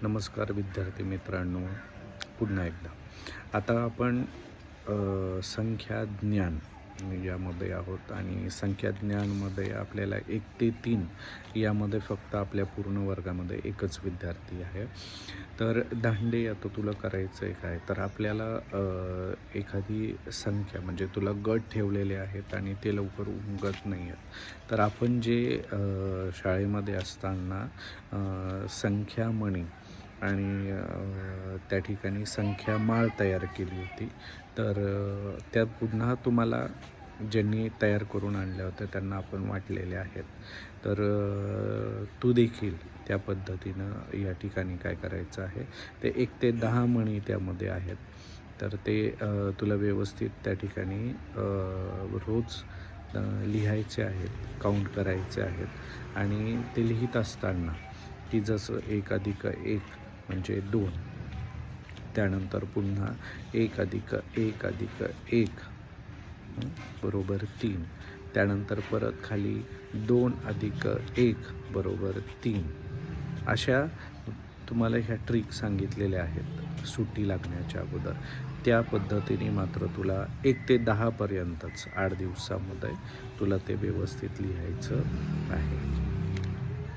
नमस्कार विद्यार्थी मित्रांनो, पुन्हा एकदा आता आपण संख्या ज्ञान यामध्ये आहोत आणि संख्या ज्ञानमध्ये आपल्याला 1 ते 3 यामध्ये फक्त आपल्या पूर्ण वर्गामध्ये एकच विद्यार्थी आहे. तर दांडे आता तुला करायचं आहे काय, तर आपल्याला एखादी संख्या म्हणजे तुला गट ठेवलेले आहेत आणि ते लवकर उमगत नाही आहेत. तर आपण जे शाळेमध्ये असताना संख्यामणी आणि त्या ठिकाणी संख्या माळ तयार केली होती. तर त्या पुन्हा तुम्हाला ज्यांनी तयार करून आणल्या होत्या त्यांना आपण वाटलेले आहेत. तर तू देखील त्या पद्धतीनं या ठिकाणी काय करायचं आहे, ते 1 ते 10 मणी त्यामध्ये आहेत. तर ते तुला व्यवस्थित त्या ठिकाणी रोज लिहायचे आहेत, काउंट करायचे आहेत आणि ते लिहित असताना की जसं 1 + 1 म्हणजे 2, त्यानंतर पुन्हा 1 + 1 + 1 बरोबर 3, त्यानंतर परत खाली 2 + 1 बरोबर 3. अशा तुम्हाला ह्या ट्रिक सांगितलेल्या आहेत सुट्टी लागण्याच्या अगोदर. त्या पद्धतीने मात्र तुला 1 ते 10 पर्यंतच 8 दिवसामध्ये तुला ते व्यवस्थित लिहायचं आहे.